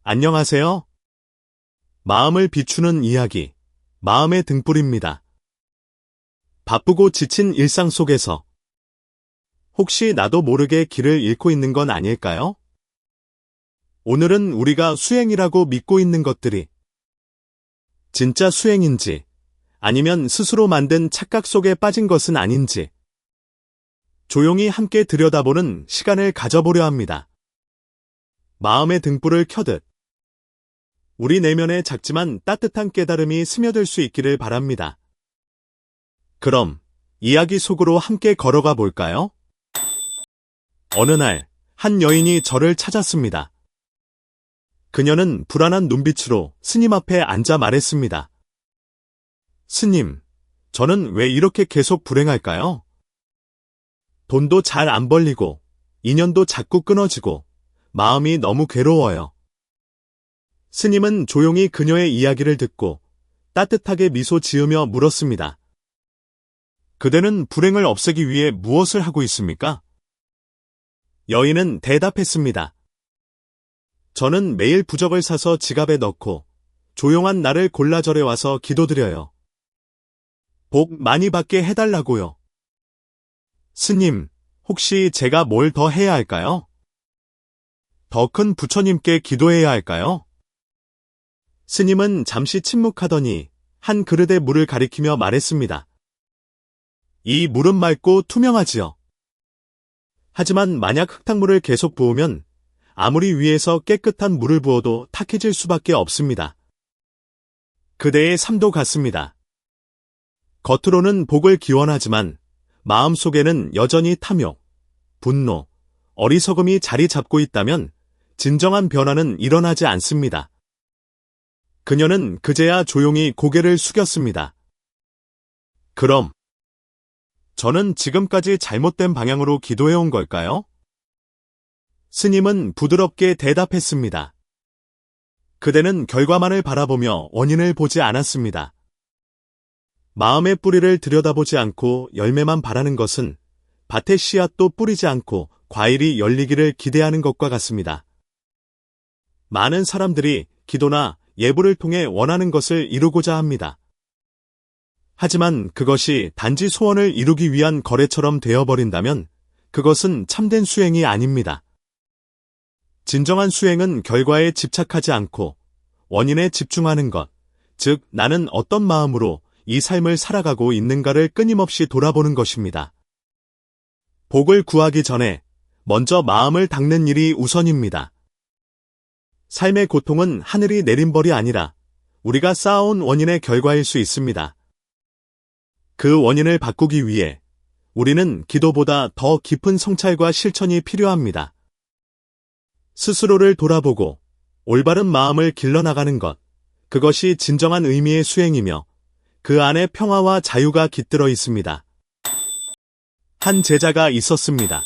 안녕하세요. 마음을 비추는 이야기, 마음의 등불입니다. 바쁘고 지친 일상 속에서 혹시 나도 모르게 길을 잃고 있는 건 아닐까요? 오늘은 우리가 수행이라고 믿고 있는 것들이 진짜 수행인지 아니면 스스로 만든 착각 속에 빠진 것은 아닌지 조용히 함께 들여다보는 시간을 가져보려 합니다. 마음의 등불을 켜듯 우리 내면에 작지만 따뜻한 깨달음이 스며들 수 있기를 바랍니다. 그럼 이야기 속으로 함께 걸어가 볼까요? 어느 날, 한 여인이 저를 찾았습니다. 그녀는 불안한 눈빛으로 스님 앞에 앉아 말했습니다. 스님, 저는 왜 이렇게 계속 불행할까요? 돈도 잘 안 벌리고, 인연도 자꾸 끊어지고, 마음이 너무 괴로워요. 스님은 조용히 그녀의 이야기를 듣고 따뜻하게 미소 지으며 물었습니다. 그대는 불행을 없애기 위해 무엇을 하고 있습니까? 여인은 대답했습니다. 저는 매일 부적을 사서 지갑에 넣고 조용한 날을 골라 절에 와서 기도드려요. 복 많이 받게 해달라고요. 스님, 혹시 제가 뭘 더 해야 할까요? 더 큰 부처님께 기도해야 할까요? 스님은 잠시 침묵하더니 한 그릇의 물을 가리키며 말했습니다. 이 물은 맑고 투명하지요. 하지만 만약 흙탕물을 계속 부으면 아무리 위에서 깨끗한 물을 부어도 탁해질 수밖에 없습니다. 그대의 삶도 같습니다. 겉으로는 복을 기원하지만 마음속에는 여전히 탐욕, 분노, 어리석음이 자리 잡고 있다면 진정한 변화는 일어나지 않습니다. 그녀는 그제야 조용히 고개를 숙였습니다. 그럼 저는 지금까지 잘못된 방향으로 기도해온 걸까요? 스님은 부드럽게 대답했습니다. 그대는 결과만을 바라보며 원인을 보지 않았습니다. 마음의 뿌리를 들여다보지 않고 열매만 바라는 것은 밭에 씨앗도 뿌리지 않고 과일이 열리기를 기대하는 것과 같습니다. 많은 사람들이 기도나 예불을 통해 원하는 것을 이루고자 합니다. 하지만 그것이 단지 소원을 이루기 위한 거래처럼 되어버린다면 그것은 참된 수행이 아닙니다. 진정한 수행은 결과에 집착하지 않고 원인에 집중하는 것, 즉 나는 어떤 마음으로 이 삶을 살아가고 있는가를 끊임없이 돌아보는 것입니다. 복을 구하기 전에 먼저 마음을 닦는 일이 우선입니다. 삶의 고통은 하늘이 내린 벌이 아니라 우리가 쌓아온 원인의 결과일 수 있습니다. 그 원인을 바꾸기 위해 우리는 기도보다 더 깊은 성찰과 실천이 필요합니다. 스스로를 돌아보고 올바른 마음을 길러나가는 것, 그것이 진정한 의미의 수행이며 그 안에 평화와 자유가 깃들어 있습니다. 한 제자가 있었습니다.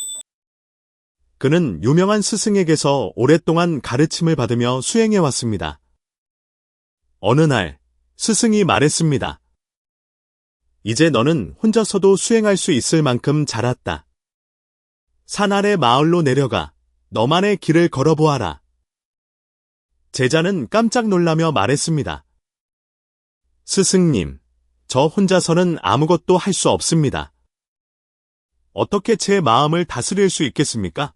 그는 유명한 스승에게서 오랫동안 가르침을 받으며 수행해왔습니다. 어느 날 스승이 말했습니다. 이제 너는 혼자서도 수행할 수 있을 만큼 자랐다. 산 아래 마을로 내려가 너만의 길을 걸어보아라. 제자는 깜짝 놀라며 말했습니다. 스승님, 저 혼자서는 아무것도 할 수 없습니다. 어떻게 제 마음을 다스릴 수 있겠습니까?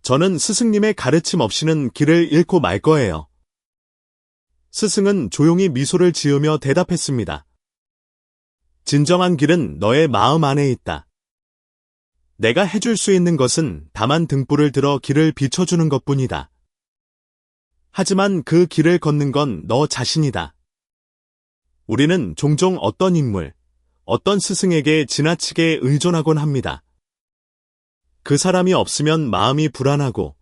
저는 스승님의 가르침 없이는 길을 잃고 말 거예요. 스승은 조용히 미소를 지으며 대답했습니다. 진정한 길은 너의 마음 안에 있다. 내가 해줄 수 있는 것은 다만 등불을 들어 길을 비춰주는 것뿐이다. 하지만 그 길을 걷는 건 너 자신이다. 우리는 종종 어떤 인물, 어떤 스승에게 지나치게 의존하곤 합니다. 그 사람이 없으면 마음이 불안하고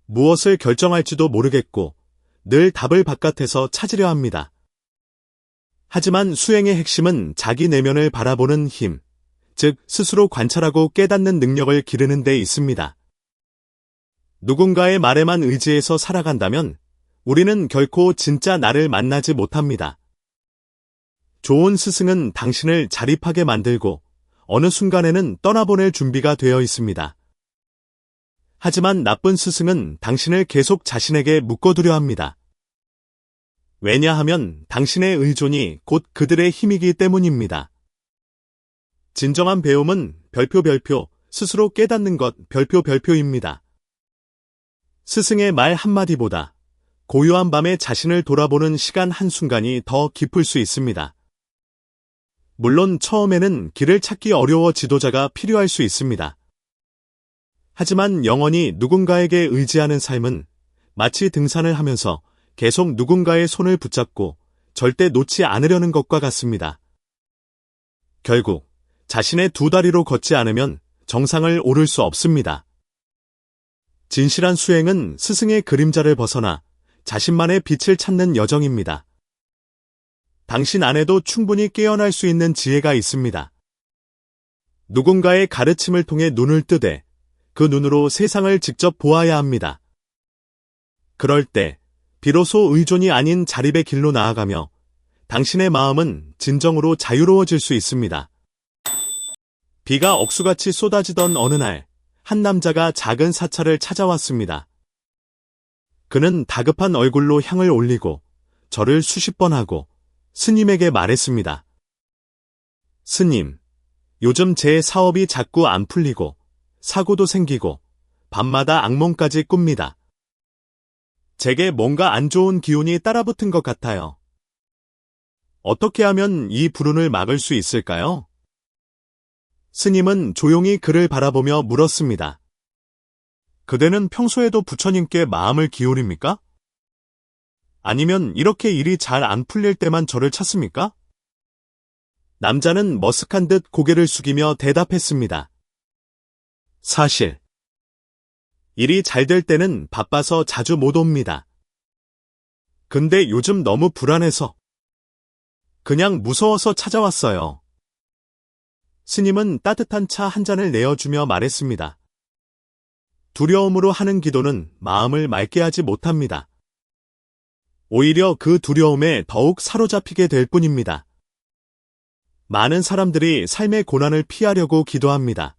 무엇을 결정할지도 모르겠고 늘 답을 바깥에서 찾으려 합니다. 하지만 수행의 핵심은 자기 내면을 바라보는 힘, 즉 스스로 관찰하고 깨닫는 능력을 기르는 데 있습니다. 누군가의 말에만 의지해서 살아간다면 우리는 결코 진짜 나를 만나지 못합니다. 좋은 스승은 당신을 자립하게 만들고 어느 순간에는 떠나보낼 준비가 되어 있습니다. 하지만 나쁜 스승은 당신을 계속 자신에게 묶어두려 합니다. 왜냐하면 당신의 의존이 곧 그들의 힘이기 때문입니다. 진정한 배움은 별표, 스스로 깨닫는 것 별표입니다. 스승의 말 한마디보다 고요한 밤에 자신을 돌아보는 시간 한순간이 더 깊을 수 있습니다. 물론 처음에는 길을 찾기 어려워 지도자가 필요할 수 있습니다. 하지만 영원히 누군가에게 의지하는 삶은 마치 등산을 하면서 계속 누군가의 손을 붙잡고 절대 놓지 않으려는 것과 같습니다. 결국 자신의 두 다리로 걷지 않으면 정상을 오를 수 없습니다. 진실한 수행은 스승의 그림자를 벗어나 자신만의 빛을 찾는 여정입니다. 당신 안에도 충분히 깨어날 수 있는 지혜가 있습니다. 누군가의 가르침을 통해 눈을 뜨되 그 눈으로 세상을 직접 보아야 합니다. 그럴 때 비로소 의존이 아닌 자립의 길로 나아가며 당신의 마음은 진정으로 자유로워질 수 있습니다. 비가 억수같이 쏟아지던 어느 날, 한 남자가 작은 사찰을 찾아왔습니다. 그는 다급한 얼굴로 향을 올리고 절을 수십 번 하고 스님에게 말했습니다. 스님, 요즘 제 사업이 자꾸 안 풀리고 사고도 생기고 밤마다 악몽까지 꿉니다. 제게 뭔가 안 좋은 기운이 따라붙은 것 같아요. 어떻게 하면 이 불운을 막을 수 있을까요? 스님은 조용히 그를 바라보며 물었습니다. 그대는 평소에도 부처님께 마음을 기울입니까? 아니면 이렇게 일이 잘 안 풀릴 때만 저를 찾습니까? 남자는 머쓱한 듯 고개를 숙이며 대답했습니다. 사실, 일이 잘 될 때는 바빠서 자주 못 옵니다. 근데 요즘 너무 불안해서 그냥 무서워서 찾아왔어요. 스님은 따뜻한 차 한 잔을 내어주며 말했습니다. 두려움으로 하는 기도는 마음을 맑게 하지 못합니다. 오히려 그 두려움에 더욱 사로잡히게 될 뿐입니다. 많은 사람들이 삶의 고난을 피하려고 기도합니다.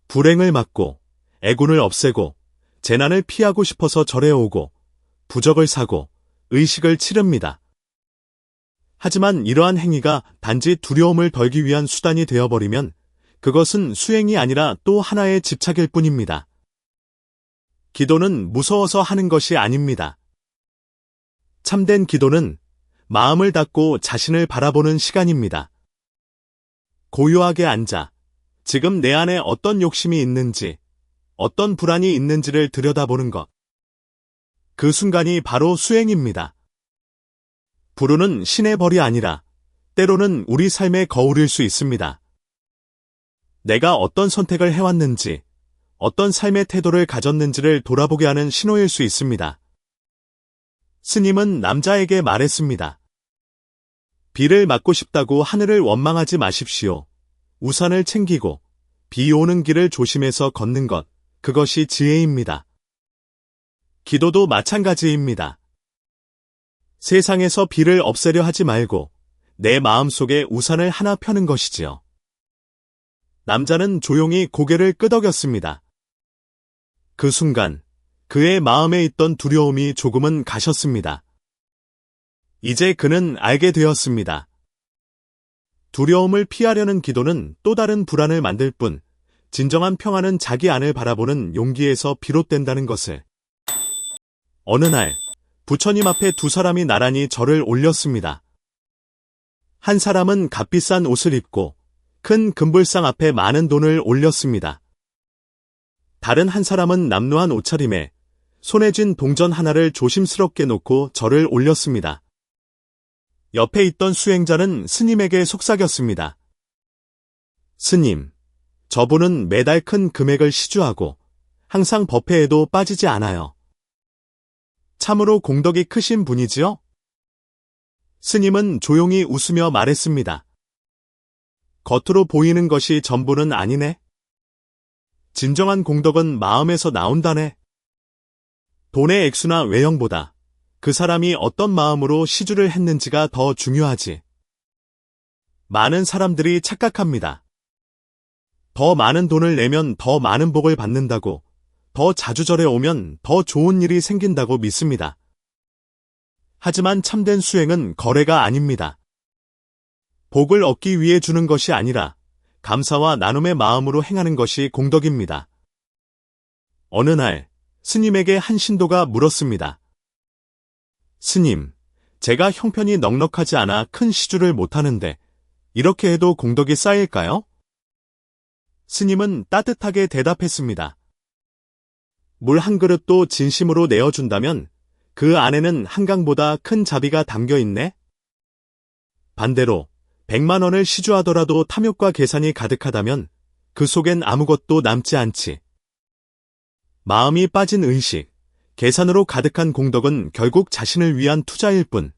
불행을 막고, 애군을 없애고, 재난을 피하고 싶어서 절에 오고, 부적을 사고, 의식을 치릅니다. 하지만 이러한 행위가 단지 두려움을 덜기 위한 수단이 되어버리면 그것은 수행이 아니라 또 하나의 집착일 뿐입니다. 기도는 무서워서 하는 것이 아닙니다. 참된 기도는 마음을 닫고 자신을 바라보는 시간입니다. 고요하게 앉아 지금 내 안에 어떤 욕심이 있는지, 어떤 불안이 있는지를 들여다보는 것. 그 순간이 바로 수행입니다. 불운은 신의 벌이 아니라 때로는 우리 삶의 거울일 수 있습니다. 내가 어떤 선택을 해왔는지, 어떤 삶의 태도를 가졌는지를 돌아보게 하는 신호일 수 있습니다. 스님은 남자에게 말했습니다. 비를 맞고 싶다고 하늘을 원망하지 마십시오. 우산을 챙기고 비 오는 길을 조심해서 걷는 것, 그것이 지혜입니다. 기도도 마찬가지입니다. 세상에서 비를 없애려 하지 말고 내 마음속에 우산을 하나 펴는 것이지요. 남자는 조용히 고개를 끄덕였습니다. 그 순간 그의 마음에 있던 두려움이 조금은 가셨습니다. 이제 그는 알게 되었습니다. 두려움을 피하려는 기도는 또 다른 불안을 만들 뿐, 진정한 평화는 자기 안을 바라보는 용기에서 비롯된다는 것을. 어느 날, 부처님 앞에 두 사람이 나란히 절을 올렸습니다. 한 사람은 값비싼 옷을 입고 큰 금불상 앞에 많은 돈을 올렸습니다. 다른 한 사람은 남루한 옷차림에 손에 쥔 동전 하나를 조심스럽게 놓고 절을 올렸습니다. 옆에 있던 수행자는 스님에게 속삭였습니다. 스님, 저분은 매달 큰 금액을 시주하고 항상 법회에도 빠지지 않아요. 참으로 공덕이 크신 분이지요? 스님은 조용히 웃으며 말했습니다. 겉으로 보이는 것이 전부는 아니네. 진정한 공덕은 마음에서 나온다네. 돈의 액수나 외형보다 그 사람이 어떤 마음으로 시주를 했는지가 더 중요하지. 많은 사람들이 착각합니다. 더 많은 돈을 내면 더 많은 복을 받는다고 더 자주 절에 오면 더 좋은 일이 생긴다고 믿습니다. 하지만 참된 수행은 거래가 아닙니다. 복을 얻기 위해 주는 것이 아니라 감사와 나눔의 마음으로 행하는 것이 공덕입니다. 어느 날 스님에게 한 신도가 물었습니다. 스님, 제가 형편이 넉넉하지 않아 큰 시주를 못하는데 이렇게 해도 공덕이 쌓일까요? 스님은 따뜻하게 대답했습니다. 물 한 그릇도 진심으로 내어준다면 그 안에는 한강보다 큰 자비가 담겨 있네? 반대로 100만 원을 시주하더라도 탐욕과 계산이 가득하다면 그 속엔 아무것도 남지 않지. 마음이 빠진 의식, 계산으로 가득한 공덕은 결국 자신을 위한 투자일 뿐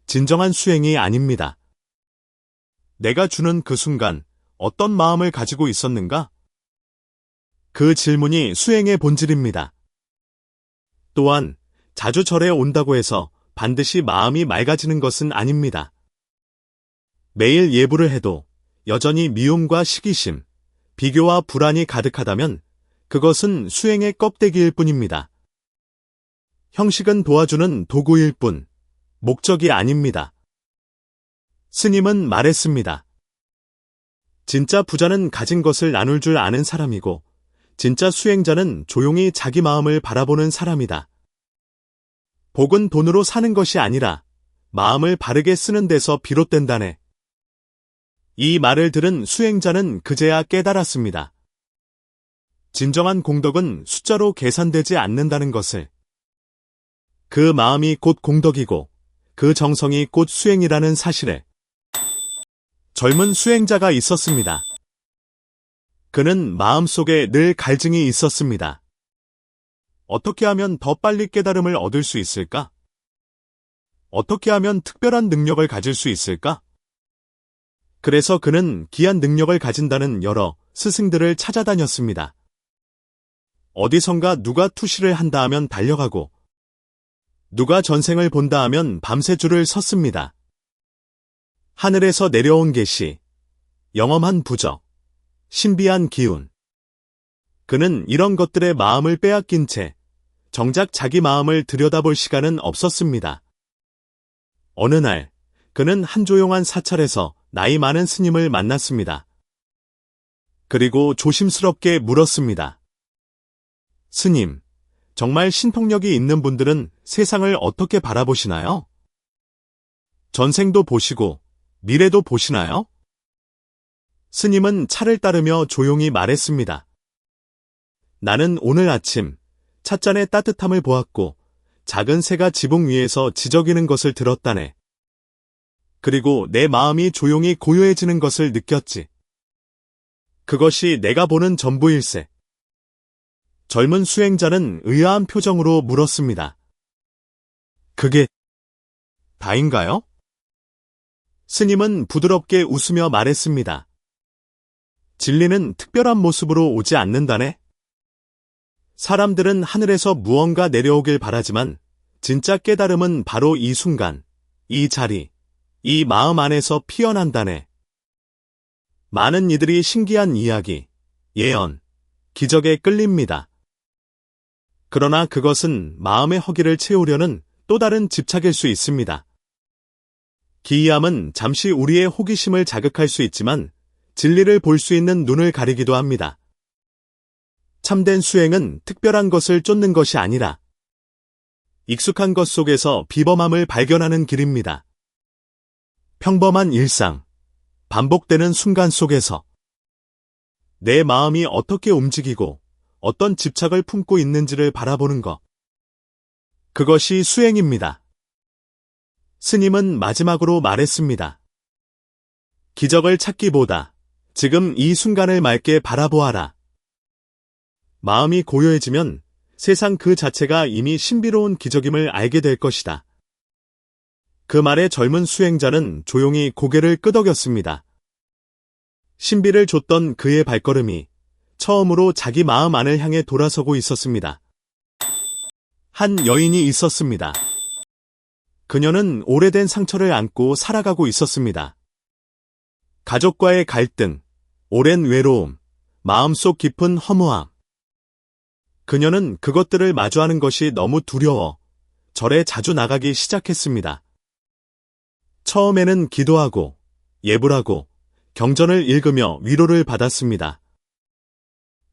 진정한 수행이 아닙니다. 내가 주는 그 순간 어떤 마음을 가지고 있었는가? 그 질문이 수행의 본질입니다. 또한 자주 절에 온다고 해서 반드시 마음이 맑아지는 것은 아닙니다. 매일 예불을 해도 여전히 미움과 시기심, 비교와 불안이 가득하다면 그것은 수행의 껍데기일 뿐입니다. 형식은 도와주는 도구일 뿐, 목적이 아닙니다. 스님은 말했습니다. 진짜 부자는 가진 것을 나눌 줄 아는 사람이고, 진짜 수행자는 조용히 자기 마음을 바라보는 사람이다. 복은 돈으로 사는 것이 아니라 마음을 바르게 쓰는 데서 비롯된다네. 이 말을 들은 수행자는 그제야 깨달았습니다. 진정한 공덕은 숫자로 계산되지 않는다는 것을. 그 마음이 곧 공덕이고 그 정성이 곧 수행이라는 사실에. 젊은 수행자가 있었습니다. 그는 마음속에 늘 갈증이 있었습니다. 어떻게 하면 더 빨리 깨달음을 얻을 수 있을까? 어떻게 하면 특별한 능력을 가질 수 있을까? 그래서 그는 귀한 능력을 가진다는 여러 스승들을 찾아다녔습니다. 어디선가 누가 투시를 한다 하면 달려가고, 누가 전생을 본다 하면 밤새 줄을 섰습니다. 하늘에서 내려온 계시, 영험한 부적, 신비한 기운. 그는 이런 것들의 마음을 빼앗긴 채 정작 자기 마음을 들여다볼 시간은 없었습니다. 어느 날 그는 한 조용한 사찰에서 나이 많은 스님을 만났습니다. 그리고 조심스럽게 물었습니다. 스님, 정말 신통력이 있는 분들은 세상을 어떻게 바라보시나요? 전생도 보시고 미래도 보시나요? 스님은 차를 따르며 조용히 말했습니다. 나는 오늘 아침 찻잔의 따뜻함을 보았고 작은 새가 지붕 위에서 지저귀는 것을 들었다네. 그리고 내 마음이 조용히 고요해지는 것을 느꼈지. 그것이 내가 보는 전부일세. 젊은 수행자는 의아한 표정으로 물었습니다. 그게 다인가요? 스님은 부드럽게 웃으며 말했습니다. 진리는 특별한 모습으로 오지 않는다네. 사람들은 하늘에서 무언가 내려오길 바라지만 진짜 깨달음은 바로 이 순간, 이 자리, 이 마음 안에서 피어난다네. 많은 이들이 신기한 이야기, 예언, 기적에 끌립니다. 그러나 그것은 마음의 허기를 채우려는 또 다른 집착일 수 있습니다. 기이함은 잠시 우리의 호기심을 자극할 수 있지만 진리를 볼 수 있는 눈을 가리기도 합니다. 참된 수행은 특별한 것을 쫓는 것이 아니라 익숙한 것 속에서 비범함을 발견하는 길입니다. 평범한 일상, 반복되는 순간 속에서 내 마음이 어떻게 움직이고 어떤 집착을 품고 있는지를 바라보는 것. 그것이 수행입니다. 스님은 마지막으로 말했습니다. 기적을 찾기보다 지금 이 순간을 맑게 바라보아라. 마음이 고요해지면 세상 그 자체가 이미 신비로운 기적임을 알게 될 것이다. 그 말에 젊은 수행자는 조용히 고개를 끄덕였습니다. 신비를 줬던 그의 발걸음이 처음으로 자기 마음 안을 향해 돌아서고 있었습니다. 한 여인이 있었습니다. 그녀는 오래된 상처를 안고 살아가고 있었습니다. 가족과의 갈등, 오랜 외로움, 마음속 깊은 허무함. 그녀는 그것들을 마주하는 것이 너무 두려워 절에 자주 나가기 시작했습니다. 처음에는 기도하고 예불하고 경전을 읽으며 위로를 받았습니다.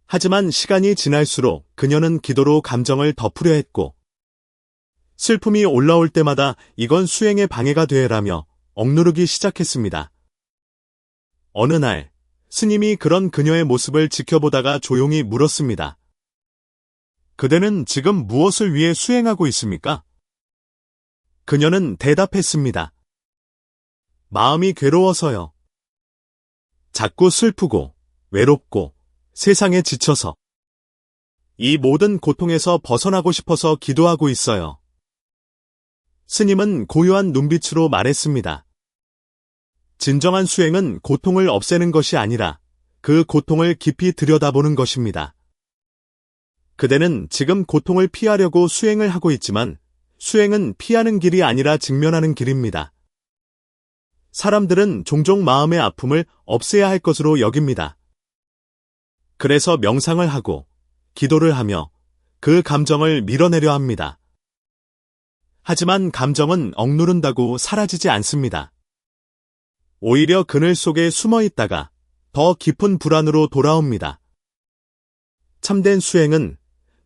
하지만 시간이 지날수록 그녀는 기도로 감정을 덮으려 했고 슬픔이 올라올 때마다 이건 수행에 방해가 되라며 억누르기 시작했습니다. 어느 날 스님이 그런 그녀의 모습을 지켜보다가 조용히 물었습니다. 그대는 지금 무엇을 위해 수행하고 있습니까? 그녀는 대답했습니다. 마음이 괴로워서요. 자꾸 슬프고 외롭고 세상에 지쳐서 이 모든 고통에서 벗어나고 싶어서 기도하고 있어요. 스님은 고요한 눈빛으로 말했습니다. 진정한 수행은 고통을 없애는 것이 아니라 그 고통을 깊이 들여다보는 것입니다. 그대는 지금 고통을 피하려고 수행을 하고 있지만 수행은 피하는 길이 아니라 직면하는 길입니다. 사람들은 종종 마음의 아픔을 없애야 할 것으로 여깁니다. 그래서 명상을 하고 기도를 하며 그 감정을 밀어내려 합니다. 하지만 감정은 억누른다고 사라지지 않습니다. 오히려 그늘 속에 숨어 있다가 더 깊은 불안으로 돌아옵니다. 참된 수행은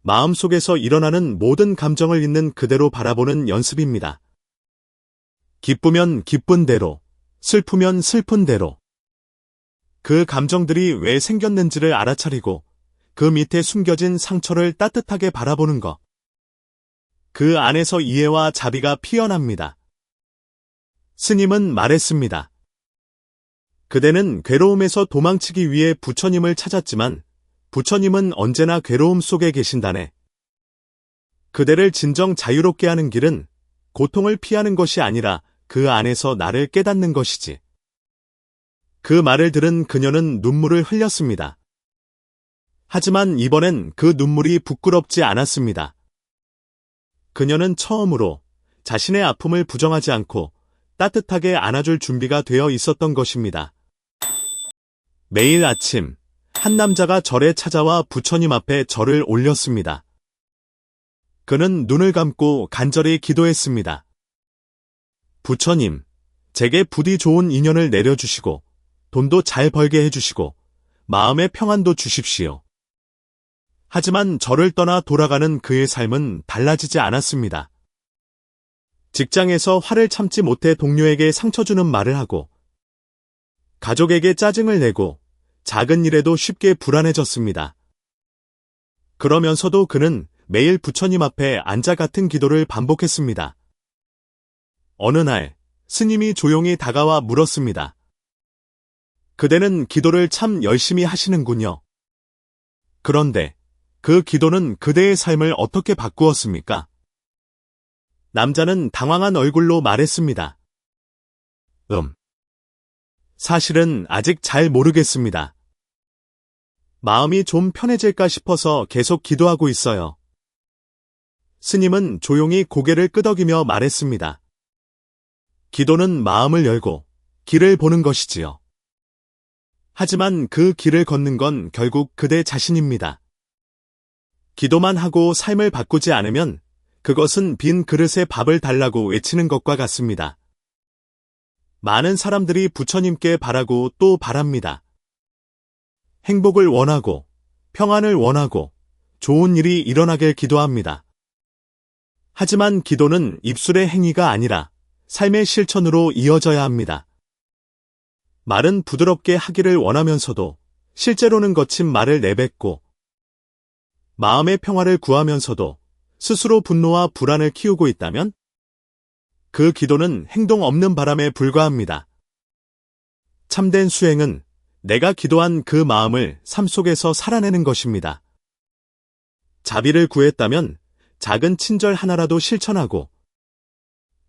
마음속에서 일어나는 모든 감정을 있는 그대로 바라보는 연습입니다. 기쁘면 기쁜 대로, 슬프면 슬픈 대로. 그 감정들이 왜 생겼는지를 알아차리고 그 밑에 숨겨진 상처를 따뜻하게 바라보는 것. 그 안에서 이해와 자비가 피어납니다. 스님은 말했습니다. 그대는 괴로움에서 도망치기 위해 부처님을 찾았지만 부처님은 언제나 괴로움 속에 계신다네. 그대를 진정 자유롭게 하는 길은 고통을 피하는 것이 아니라 그 안에서 나를 깨닫는 것이지. 그 말을 들은 그녀는 눈물을 흘렸습니다. 하지만 이번엔 그 눈물이 부끄럽지 않았습니다. 그녀는 처음으로 자신의 아픔을 부정하지 않고 따뜻하게 안아줄 준비가 되어 있었던 것입니다. 매일 아침 한 남자가 절에 찾아와 부처님 앞에 절을 올렸습니다. 그는 눈을 감고 간절히 기도했습니다. 부처님, 제게 부디 좋은 인연을 내려주시고 돈도 잘 벌게 해주시고 마음의 평안도 주십시오. 하지만 절을 떠나 돌아가는 그의 삶은 달라지지 않았습니다. 직장에서 화를 참지 못해 동료에게 상처 주는 말을 하고 가족에게 짜증을 내고 작은 일에도 쉽게 불안해졌습니다. 그러면서도 그는 매일 부처님 앞에 앉아 같은 기도를 반복했습니다. 어느 날 스님이 조용히 다가와 물었습니다. 그대는 기도를 참 열심히 하시는군요. 그런데 그 기도는 그대의 삶을 어떻게 바꾸었습니까? 남자는 당황한 얼굴로 말했습니다. 사실은 아직 잘 모르겠습니다. 마음이 좀 편해질까 싶어서 계속 기도하고 있어요. 스님은 조용히 고개를 끄덕이며 말했습니다. 기도는 마음을 열고 길을 보는 것이지요. 하지만 그 길을 걷는 건 결국 그대 자신입니다. 기도만 하고 삶을 바꾸지 않으면 그것은 빈 그릇에 밥을 달라고 외치는 것과 같습니다. 많은 사람들이 부처님께 바라고 또 바랍니다. 행복을 원하고 평안을 원하고 좋은 일이 일어나길 기도합니다. 하지만 기도는 입술의 행위가 아니라 삶의 실천으로 이어져야 합니다. 말은 부드럽게 하기를 원하면서도 실제로는 거친 말을 내뱉고 마음의 평화를 구하면서도 스스로 분노와 불안을 키우고 있다면 그 기도는 행동 없는 바람에 불과합니다. 참된 수행은 내가 기도한 그 마음을 삶 속에서 살아내는 것입니다. 자비를 구했다면 작은 친절 하나라도 실천하고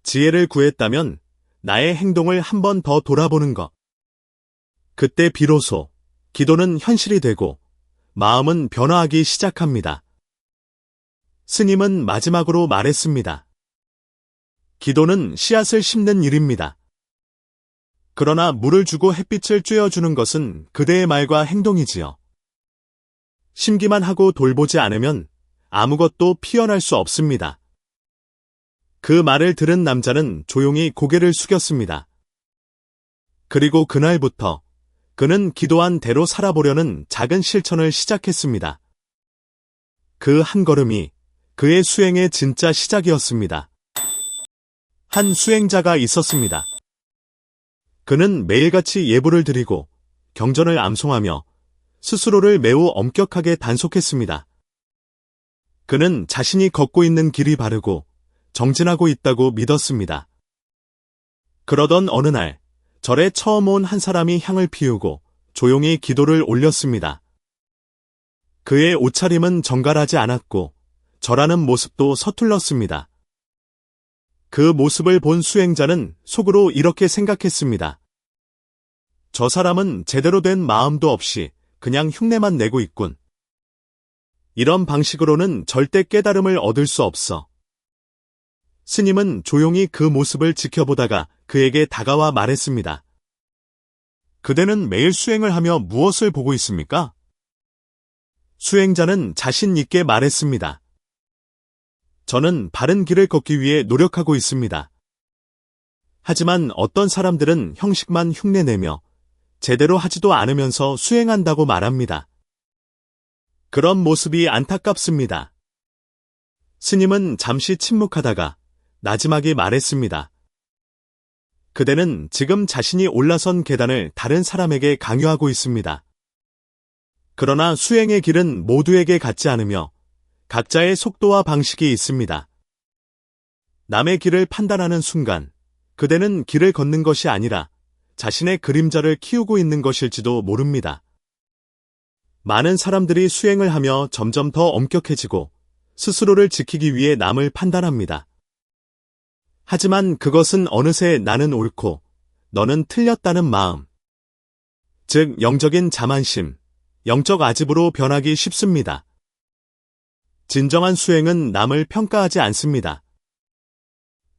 지혜를 구했다면 나의 행동을 한 번 더 돌아보는 것. 그때 비로소 기도는 현실이 되고 마음은 변화하기 시작합니다. 스님은 마지막으로 말했습니다. 기도는 씨앗을 심는 일입니다. 그러나 물을 주고 햇빛을 쬐어주는 것은 그대의 말과 행동이지요. 심기만 하고 돌보지 않으면 아무것도 피어날 수 없습니다. 그 말을 들은 남자는 조용히 고개를 숙였습니다. 그리고 그날부터 그는 기도한 대로 살아보려는 작은 실천을 시작했습니다. 그 한 걸음이 그의 수행의 진짜 시작이었습니다. 한 수행자가 있었습니다. 그는 매일같이 예불을 드리고 경전을 암송하며 스스로를 매우 엄격하게 단속했습니다. 그는 자신이 걷고 있는 길이 바르고 정진하고 있다고 믿었습니다. 그러던 어느 날 절에 처음 온 한 사람이 향을 피우고 조용히 기도를 올렸습니다. 그의 옷차림은 정갈하지 않았고 절하는 모습도 서툴렀습니다. 그 모습을 본 수행자는 속으로 이렇게 생각했습니다. 저 사람은 제대로 된 마음도 없이 그냥 흉내만 내고 있군. 이런 방식으로는 절대 깨달음을 얻을 수 없어. 스님은 조용히 그 모습을 지켜보다가 그에게 다가와 말했습니다. 그대는 매일 수행을 하며 무엇을 보고 있습니까? 수행자는 자신 있게 말했습니다. 저는 바른 길을 걷기 위해 노력하고 있습니다. 하지만 어떤 사람들은 형식만 흉내내며 제대로 하지도 않으면서 수행한다고 말합니다. 그런 모습이 안타깝습니다. 스님은 잠시 침묵하다가 나지막이 말했습니다. 그대는 지금 자신이 올라선 계단을 다른 사람에게 강요하고 있습니다. 그러나 수행의 길은 모두에게 같지 않으며 각자의 속도와 방식이 있습니다. 남의 길을 판단하는 순간 그대는 길을 걷는 것이 아니라 자신의 그림자를 키우고 있는 것일지도 모릅니다. 많은 사람들이 수행을 하며 점점 더 엄격해지고 스스로를 지키기 위해 남을 판단합니다. 하지만 그것은 어느새 나는 옳고 너는 틀렸다는 마음, 즉 영적인 자만심, 영적 아집으로 변하기 쉽습니다. 진정한 수행은 남을 평가하지 않습니다.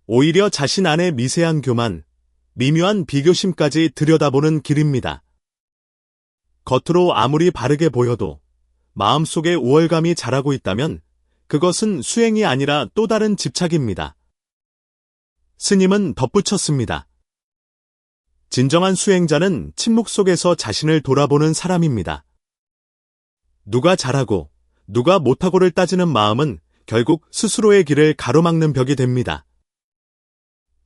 오히려 자신 안의 미세한 교만, 미묘한 비교심까지 들여다보는 길입니다. 겉으로 아무리 바르게 보여도 마음속에 우월감이 자라고 있다면 그것은 수행이 아니라 또 다른 집착입니다. 스님은 덧붙였습니다. 진정한 수행자는 침묵 속에서 자신을 돌아보는 사람입니다. 누가 잘하고 누가 못하고를 따지는 마음은 결국 스스로의 길을 가로막는 벽이 됩니다.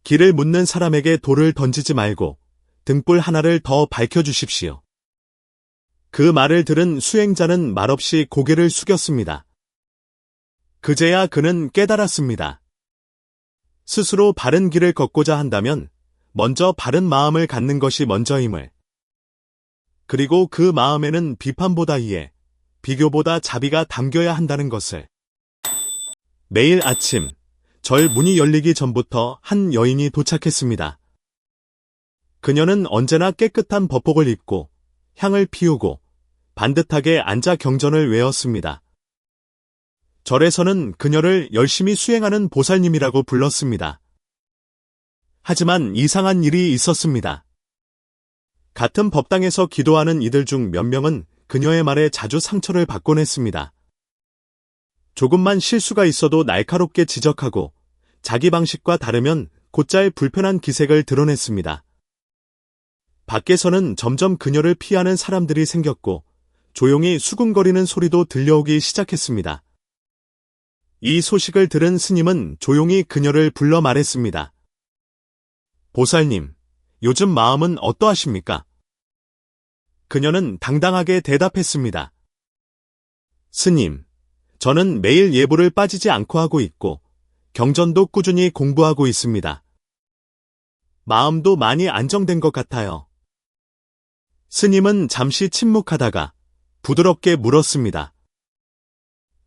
길을 묻는 사람에게 돌을 던지지 말고 등불 하나를 더 밝혀주십시오. 그 말을 들은 수행자는 말없이 고개를 숙였습니다. 그제야 그는 깨달았습니다. 스스로 바른 길을 걷고자 한다면 먼저 바른 마음을 갖는 것이 먼저임을. 그리고 그 마음에는 비판보다 이해, 비교보다 자비가 담겨야 한다는 것을. 매일 아침 절 문이 열리기 전부터 한 여인이 도착했습니다. 그녀는 언제나 깨끗한 법복을 입고 향을 피우고 반듯하게 앉아 경전을 외웠습니다. 절에서는 그녀를 열심히 수행하는 보살님이라고 불렀습니다. 하지만 이상한 일이 있었습니다. 같은 법당에서 기도하는 이들 중 몇 명은 그녀의 말에 자주 상처를 받곤 했습니다. 조금만 실수가 있어도 날카롭게 지적하고 자기 방식과 다르면 곧잘 불편한 기색을 드러냈습니다. 밖에서는 점점 그녀를 피하는 사람들이 생겼고 조용히 수군거리는 소리도 들려오기 시작했습니다. 이 소식을 들은 스님은 조용히 그녀를 불러 말했습니다. 보살님, 요즘 마음은 어떠하십니까? 그녀는 당당하게 대답했습니다. 스님, 저는 매일 예불을 빠지지 않고 하고 있고 경전도 꾸준히 공부하고 있습니다. 마음도 많이 안정된 것 같아요. 스님은 잠시 침묵하다가 부드럽게 물었습니다.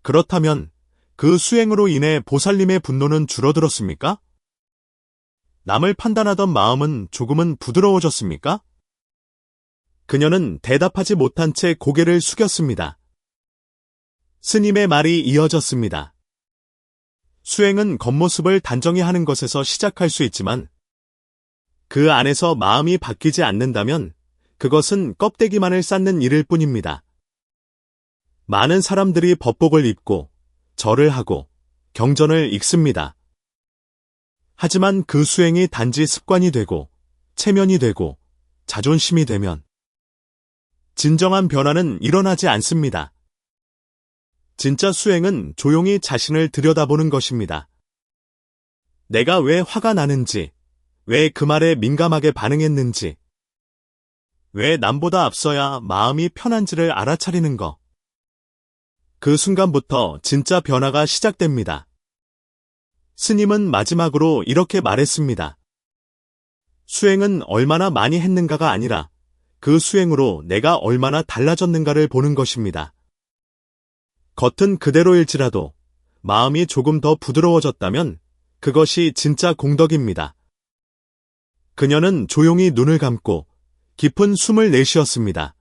그렇다면 그 수행으로 인해 보살님의 분노는 줄어들었습니까? 남을 판단하던 마음은 조금은 부드러워졌습니까? 그녀는 대답하지 못한 채 고개를 숙였습니다. 스님의 말이 이어졌습니다. 수행은 겉모습을 단정히 하는 것에서 시작할 수 있지만 그 안에서 마음이 바뀌지 않는다면 그것은 껍데기만을 쌓는 일일 뿐입니다. 많은 사람들이 법복을 입고 절을 하고 경전을 읽습니다. 하지만 그 수행이 단지 습관이 되고 체면이 되고 자존심이 되면 진정한 변화는 일어나지 않습니다. 진짜 수행은 조용히 자신을 들여다보는 것입니다. 내가 왜 화가 나는지, 왜 그 말에 민감하게 반응했는지, 왜 남보다 앞서야 마음이 편한지를 알아차리는 것. 그 순간부터 진짜 변화가 시작됩니다. 스님은 마지막으로 이렇게 말했습니다. 수행은 얼마나 많이 했는가가 아니라 그 수행으로 내가 얼마나 달라졌는가를 보는 것입니다. 겉은 그대로일지라도 마음이 조금 더 부드러워졌다면 그것이 진짜 공덕입니다. 그녀는 조용히 눈을 감고 깊은 숨을 내쉬었습니다.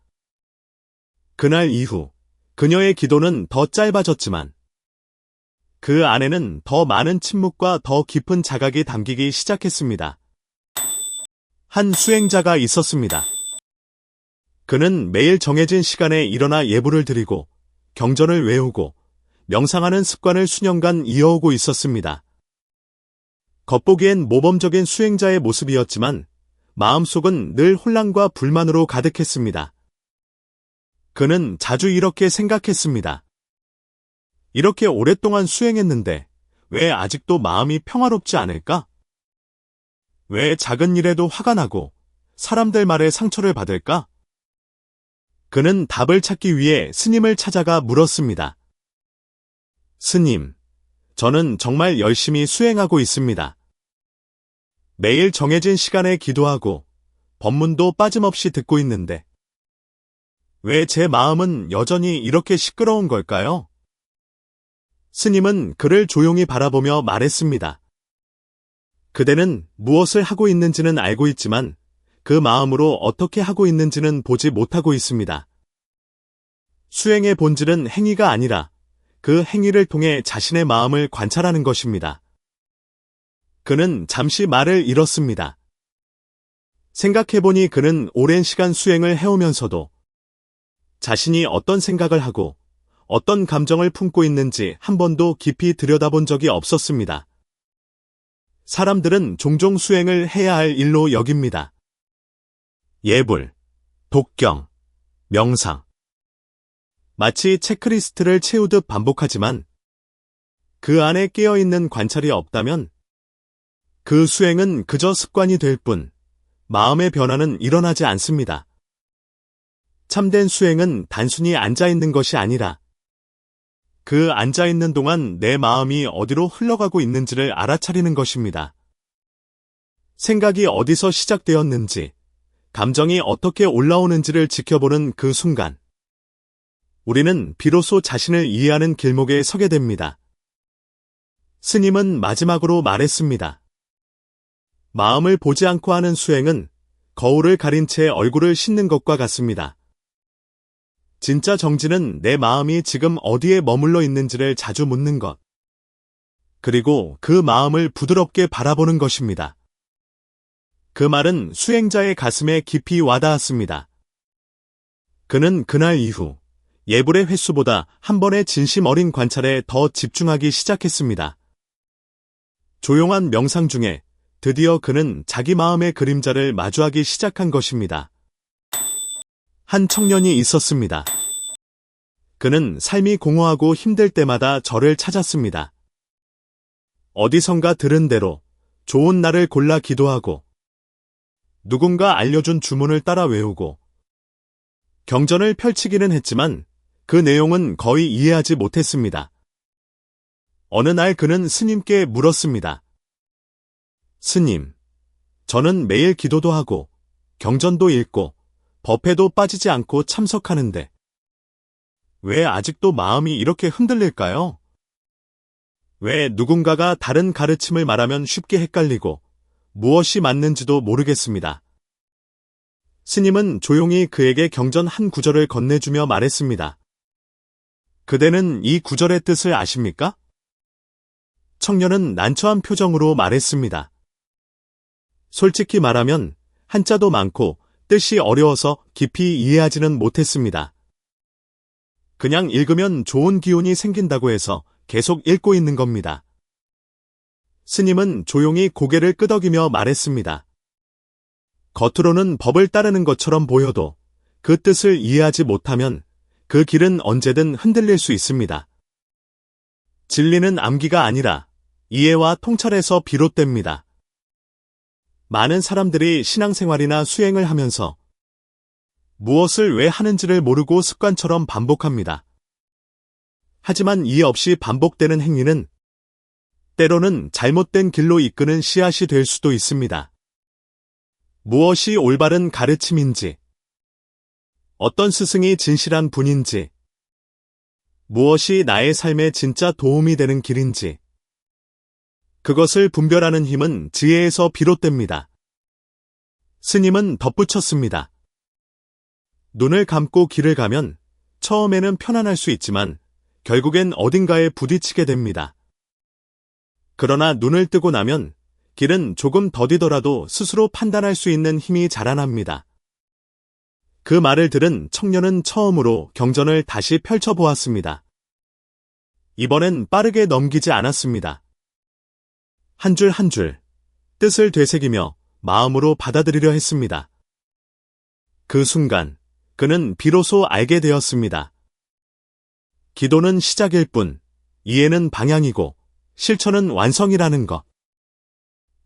그날 이후 그녀의 기도는 더 짧아졌지만 그 안에는 더 많은 침묵과 더 깊은 자각이 담기기 시작했습니다. 한 수행자가 있었습니다. 그는 매일 정해진 시간에 일어나 예불을 드리고 경전을 외우고 명상하는 습관을 수년간 이어오고 있었습니다. 겉보기엔 모범적인 수행자의 모습이었지만 마음속은 늘 혼란과 불만으로 가득했습니다. 그는 자주 이렇게 생각했습니다. 이렇게 오랫동안 수행했는데 왜 아직도 마음이 평화롭지 않을까? 왜 작은 일에도 화가 나고 사람들 말에 상처를 받을까? 그는 답을 찾기 위해 스님을 찾아가 물었습니다. 스님, 저는 정말 열심히 수행하고 있습니다. 매일 정해진 시간에 기도하고 법문도 빠짐없이 듣고 있는데 왜 제 마음은 여전히 이렇게 시끄러운 걸까요? 스님은 그를 조용히 바라보며 말했습니다. 그대는 무엇을 하고 있는지는 알고 있지만 그 마음으로 어떻게 하고 있는지는 보지 못하고 있습니다. 수행의 본질은 행위가 아니라 그 행위를 통해 자신의 마음을 관찰하는 것입니다. 그는 잠시 말을 잃었습니다. 생각해보니 그는 오랜 시간 수행을 해오면서도 자신이 어떤 생각을 하고 어떤 감정을 품고 있는지 한 번도 깊이 들여다본 적이 없었습니다. 사람들은 종종 수행을 해야 할 일로 여깁니다. 예불, 독경, 명상. 마치 체크리스트를 채우듯 반복하지만 그 안에 깨어있는 관찰이 없다면 그 수행은 그저 습관이 될 뿐 마음의 변화는 일어나지 않습니다. 참된 수행은 단순히 앉아있는 것이 아니라 그 앉아있는 동안 내 마음이 어디로 흘러가고 있는지를 알아차리는 것입니다. 생각이 어디서 시작되었는지, 감정이 어떻게 올라오는지를 지켜보는 그 순간, 우리는 비로소 자신을 이해하는 길목에 서게 됩니다. 스님은 마지막으로 말했습니다. 마음을 보지 않고 하는 수행은 거울을 가린 채 얼굴을 씻는 것과 같습니다. 진짜 정진은 내 마음이 지금 어디에 머물러 있는지를 자주 묻는 것. 그리고 그 마음을 부드럽게 바라보는 것입니다. 그 말은 수행자의 가슴에 깊이 와닿았습니다. 그는 그날 이후 예불의 횟수보다 한 번의 진심 어린 관찰에 더 집중하기 시작했습니다. 조용한 명상 중에 드디어 그는 자기 마음의 그림자를 마주하기 시작한 것입니다. 한 청년이 있었습니다. 그는 삶이 공허하고 힘들 때마다 절을 찾았습니다. 어디선가 들은 대로 좋은 날을 골라 기도하고 누군가 알려준 주문을 따라 외우고 경전을 펼치기는 했지만 그 내용은 거의 이해하지 못했습니다. 어느 날 그는 스님께 물었습니다. 스님, 저는 매일 기도도 하고 경전도 읽고 법회도 빠지지 않고 참석하는데 왜 아직도 마음이 이렇게 흔들릴까요? 왜 누군가가 다른 가르침을 말하면 쉽게 헷갈리고 무엇이 맞는지도 모르겠습니다. 스님은 조용히 그에게 경전 한 구절을 건네주며 말했습니다. 그대는 이 구절의 뜻을 아십니까? 청년은 난처한 표정으로 말했습니다. 솔직히 말하면 한자도 많고 뜻이 어려워서 깊이 이해하지는 못했습니다. 그냥 읽으면 좋은 기운이 생긴다고 해서 계속 읽고 있는 겁니다. 스님은 조용히 고개를 끄덕이며 말했습니다. 겉으로는 법을 따르는 것처럼 보여도 그 뜻을 이해하지 못하면 그 길은 언제든 흔들릴 수 있습니다. 진리는 암기가 아니라 이해와 통찰에서 비롯됩니다. 많은 사람들이 신앙생활이나 수행을 하면서 무엇을 왜 하는지를 모르고 습관처럼 반복합니다. 하지만 이해 없이 반복되는 행위는 때로는 잘못된 길로 이끄는 씨앗이 될 수도 있습니다. 무엇이 올바른 가르침인지, 어떤 스승이 진실한 분인지, 무엇이 나의 삶에 진짜 도움이 되는 길인지, 그것을 분별하는 힘은 지혜에서 비롯됩니다. 스님은 덧붙였습니다. 눈을 감고 길을 가면 처음에는 편안할 수 있지만 결국엔 어딘가에 부딪히게 됩니다. 그러나 눈을 뜨고 나면 길은 조금 더디더라도 스스로 판단할 수 있는 힘이 자라납니다. 그 말을 들은 청년은 처음으로 경전을 다시 펼쳐보았습니다. 이번엔 빠르게 넘기지 않았습니다. 한 줄 한 줄 뜻을 되새기며 마음으로 받아들이려 했습니다. 그 순간 그는 비로소 알게 되었습니다. 기도는 시작일 뿐, 이해는 방향이고 실천은 완성이라는 것.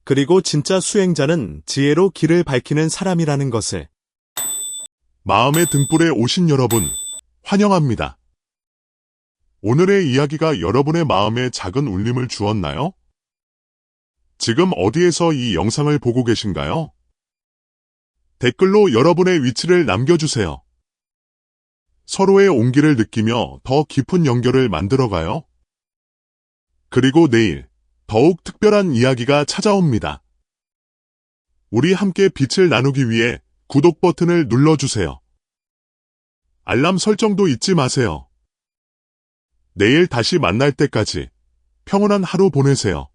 그리고 진짜 수행자는 지혜로 길을 밝히는 사람이라는 것을. 마음의 등불에 오신 여러분, 환영합니다. 오늘의 이야기가 여러분의 마음에 작은 울림을 주었나요? 지금 어디에서 이 영상을 보고 계신가요? 댓글로 여러분의 위치를 남겨주세요. 서로의 온기를 느끼며 더 깊은 연결을 만들어가요. 그리고 내일 더욱 특별한 이야기가 찾아옵니다. 우리 함께 빛을 나누기 위해 구독 버튼을 눌러주세요. 알람 설정도 잊지 마세요. 내일 다시 만날 때까지 평온한 하루 보내세요.